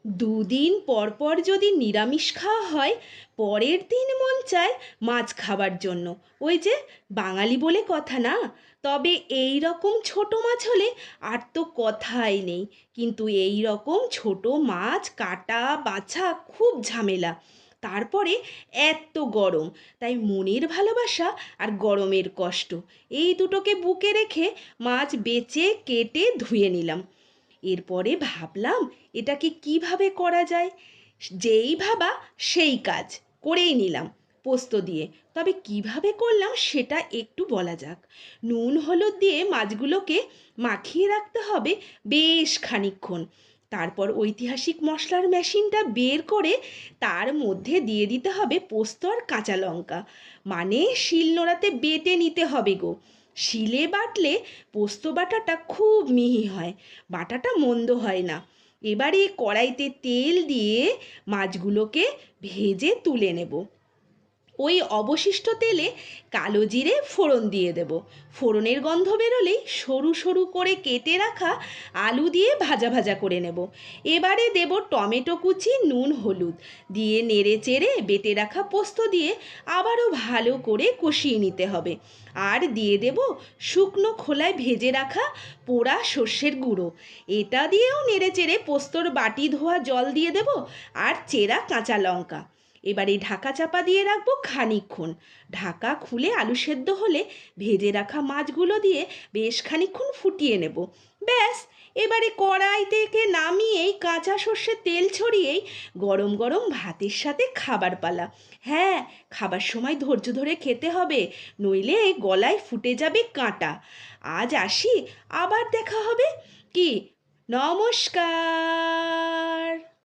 দুদিন পর পর যদি নিরামিষ খাওয়া হয়, পরের দিন মন চায় মাছ খাবার জন্য। ওই যে বাঙালি বলে কথা না। তবে এই রকম ছোট মাছ হলে আর তো কথাই নেই। কিন্তু এই রকম ছোট মাছ কাটা বাছা খুব ঝামেলা। তারপরে এত গরম, তাই মনের ভালোবাসা আর গরমের কষ্ট এই দুটোকে বুকে রেখে মাছ বেছে কেটে ধুয়ে নিলাম। এরপরে ভাবলাম এটাকে কিভাবে করা যায়। যেই ভাবা সেই কাজ, করেই নিলাম পোস্ত দিয়ে। তবে কিভাবে করলাম সেটা একটু বলা যাক। নুন হলুদ দিয়ে মাছগুলোকে মাখিয়ে রাখতে হবে বেশ খানিকক্ষণ। তারপর ঐতিহাসিক মশলার মেশিনটা বের করে তার মধ্যে দিয়ে দিতে হবে পোস্ত আর কাঁচা লঙ্কা। মানে শিলনোড়াতে বেটে নিতে হবে গো। শিলে বাটলে পোস্ত বাটাটা খুব মিহি হয়, বাটাটা মন্দ হয় না। এবারে কড়াইতে তেল দিয়ে মাছগুলোকে ভেজে তুলে নেব। ওই অবশিষ্ট তেলে কালো জিরে ফোড়ন দিয়ে দেব। ফোড়নের গন্ধ বেরোলেই সরু সরু করে কেটে রাখা আলু দিয়ে ভাজা ভাজা করে নেব। এবারে দেব টমেটো কুচি, নুন হলুদ দিয়ে নেড়ে চেড়ে বেটে রাখা পোস্ত দিয়ে আবারও ভালো করে কষিয়ে নিতে হবে। আর দিয়ে দেব শুকনো খোলায় ভেজে রাখা পোড়া সর্ষের গুঁড়ো। এটা দিয়েও নেড়ে চেড়ে পোস্তর বাটি ধোয়া জল দিয়ে দেব আর চেরা কাঁচা লঙ্কা। এবারে ঢাকা চাপা দিয়ে রাখবো খানিকক্ষণ। ঢাকা খুলে আলু সেদ্ধ হলে ভেজে রাখা মাছগুলো দিয়ে বেশ খানিকক্ষণ ফুটিয়ে নেব। ব্যাস, এবারে কড়াই থেকে নামিয়েই কাঁচা সর্ষের তেল ছড়িয়েই গরম গরম ভাতের সাথে খাবার পালা। হ্যাঁ, খাবার সময় ধৈর্য ধরে খেতে হবে, নইলে গলায় ফুটে যাবে কাঁটা। আজ আসি, আবার দেখা হবে। কি, নমস্কার।